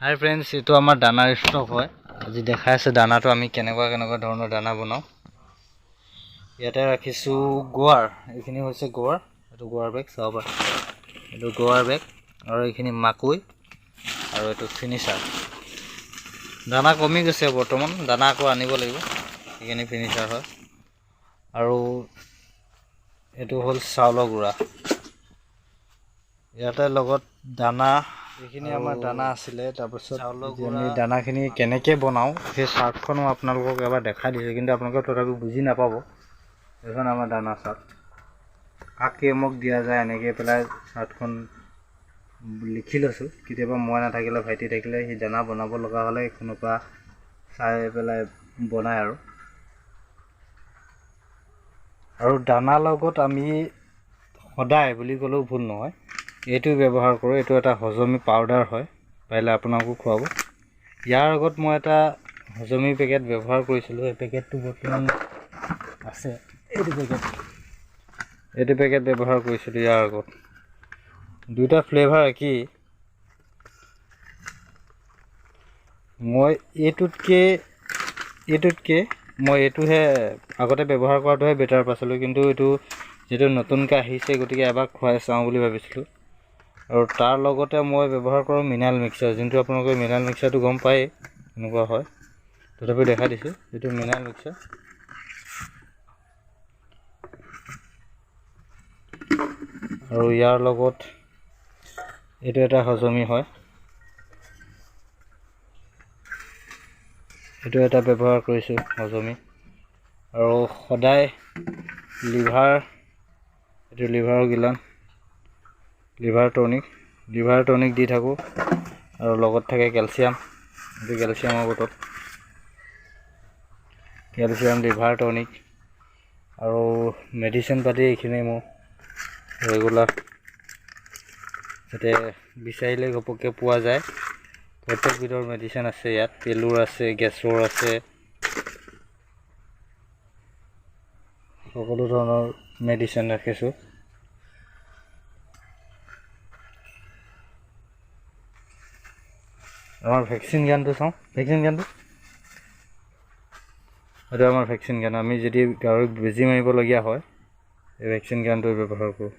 হাই friends, এইটো আমাৰ দানাৰ ষ্টক হয়। আজি দেখাই আছে দানাটো আমি কেনেকুৱা ধৰণৰ দানা বনাওঁ। ইয়াতে ৰাখিছোঁ গোৱাৰ, এইখিনি হৈছে গোৱাৰ, এইটো গোৱাৰ বেগ চাব পাৰে, এইটো গোৱাৰ বেগ, আৰু এইখিনি মাকৈ, আৰু এইটো ফিনিচাৰ। দানা কমি গৈছে বৰ্তমান, দানা আকৌ আনিব লাগিব, এইখিনি ফিনিচাৰ হয়। আৰু এইটো হ'ল চাউলৰ গুড়া। ইয়াতে লগত দানা, এইখিনি আমাৰ দানা আছিলে। তাৰপিছত আমি দানাখিনি কেনেকৈ বনাওঁ সেই চাৰ্টখনো আপোনালোকক এবাৰ দেখাই দিছোঁ, কিন্তু আপোনালোকে তথাপি বুজি নাপাব। এইখন আমাৰ দানা চাৰ্ট, কাক কেমক দিয়া যায় এনেকৈ পেলাই চাৰ্টখন লিখি লৈছোঁ। কেতিয়াবা মই নাথাকিলে, ভাইটি থাকিলে, সি দানা বনাব লগা হ'লে এইখনৰ পৰা চাই পেলাই বনায়। আৰু দানাৰ লগত আমি সদায় বুলি ক'লেও ভুল নহয়, এইটো ব্যৱহাৰ কৰোঁ। এইটো এটা হজমি পাউডাৰ হয়, পাৰিলে আপোনালোকো খুৱাব। ইয়াৰ আগত মই এটা হজমি পেকেট ব্যৱহাৰ কৰিছিলোঁ। এই পেকেটটো বৰ্তমান আছে, এইটো পেকেট ব্যৱহাৰ কৰিছিলোঁ ইয়াৰ আগত। দুটা ফ্লেভাৰ একেই। মই এইটোতকৈ মই এইটোহে আগতে ব্যৱহাৰ কৰাটোহে বেটাৰ পাইছিলোঁ, কিন্তু এইটো যিটো নতুনকৈ আহিছে, গতিকে এবাৰ খুৱাই চাওঁ বুলি ভাবিছিলোঁ। আৰু তাৰ লগতে মই ব্যৱহাৰ কৰোঁ মিনাৰেল মিক্সাৰ, যোনটো আপোনালোকে মিনাৰেল মিক্সাৰটো গম পায়েই এনেকুৱা হয়, তথাপি দেখাই দিছোঁ। এইটো মিনাৰেল মিক্সাৰ, আৰু ইয়াৰ লগত এইটো এটা হজমি হয়, এইটো এটা ব্যৱহাৰ কৰিছোঁ হজমি। আৰু সদায় এইটো লিভাৰৰ গিলান, লিভাৰ টনিক দি থাকোঁ। আৰু লগত থাকে কেলছিয়াম, এইটো কেলছিয়ামৰ বটল, কেলছিয়াম, লিভাৰ টনিক, আৰু মেডিচিন পাতি এইখিনি মোৰ ৰেগুলাৰ, যাতে বিচাৰিলে ঘপককৈ পোৱা যায়। প্ৰত্যেক বিধৰ মেডিচিন আছে ইয়াত, পেলুৰ আছে, গেছৰ আছে, সকলো ধৰণৰ মেডিচিন ৰাখিছোঁ। আমাৰ ভেকচিন গানটো চাওঁ, ভেকচিন গানটো, এইটো আমাৰ ভেকচিন গান। আমি যদি গাহৰিক বেজী মাৰিবলগীয়া হয়, এই ভেকচিন গানটো ব্যৱহাৰ কৰোঁ।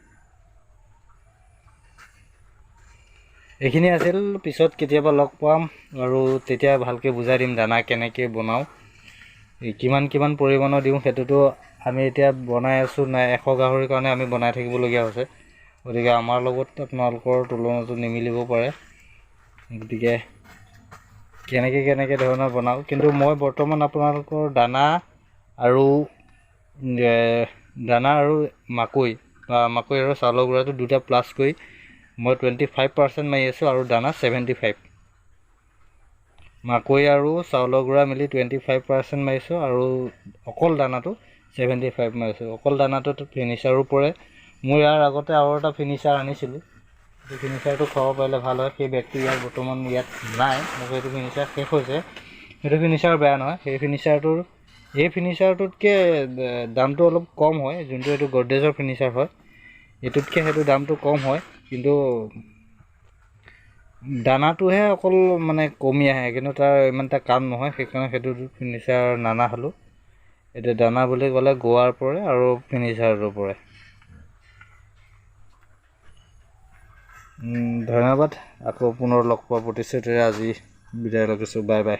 এইখিনি আছিল, পিছত কেতিয়াবা লগ পাম আৰু তেতিয়া ভালকৈ বুজাই দিম দানা কেনেকৈ বনাওঁ, কিমান পৰিমাণৰ দিওঁ। সেইটোতো আমি এতিয়া বনাই আছোঁ, নাই 100 গাহৰিৰ কাৰণে আমি বনাই থাকিবলগীয়া হৈছে, গতিকে আমাৰ লগত আপোনালোকৰ তুলনাটো নিমিলিব পাৰে। গতিকে কেনেকৈ ধৰণৰ বনাওঁ, কিন্তু মই বৰ্তমান আপোনালোকৰ দানা আৰু মাকৈ আৰু চাউলৰ গুড়াটো দুটা প্লাছ কৰি মই 25% মাৰি আছোঁ, আৰু দানা 75। মাকৈ আৰু চাউলৰ গুড়া মিলি 25% মাৰিছোঁ, আৰু অকল দানাটো 75 মাৰিছোঁ। অকল দানাটোত ফিনিচাৰো পৰে। মই ইয়াৰ আগতে আৰু এটা ফিনিচাৰ আনিছিলোঁ, সেই ফিনিচাৰটো খুৱাব পাৰিলে ভাল হয়। সেই বেগটো বৰ্তমান ইয়াত নাই, মোৰ সেইটো ফিনিচাৰ শেষ হৈছে। সেইটো ফিনিচাৰ বেয়া নহয়, এই ফিনিচাৰটোতকৈ দামটো অলপ কম হয়। যোনটো এইটো গডৰেজৰ ফিনিচাৰ হয়, এইটোতকৈ সেইটো দামটো কম হয়, কিন্তু দানাটোহে অকল কমি আহে, কিন্তু তাৰ ইমান এটা কাম নহয়। সেইকাৰণে সেইটো ফিনিচাৰ নানা হ'লোঁ। এতিয়া দানা বুলি ক'লে গোৱাৰ পৰে আৰু ফিনিচাৰটো পৰে। ধন্যবাদ। আকৌ পুনৰ লগ পোৱাৰ প্ৰতিশ্ৰুতিৰে আজি বিদায় ৰাখিছোঁ। Bye bye.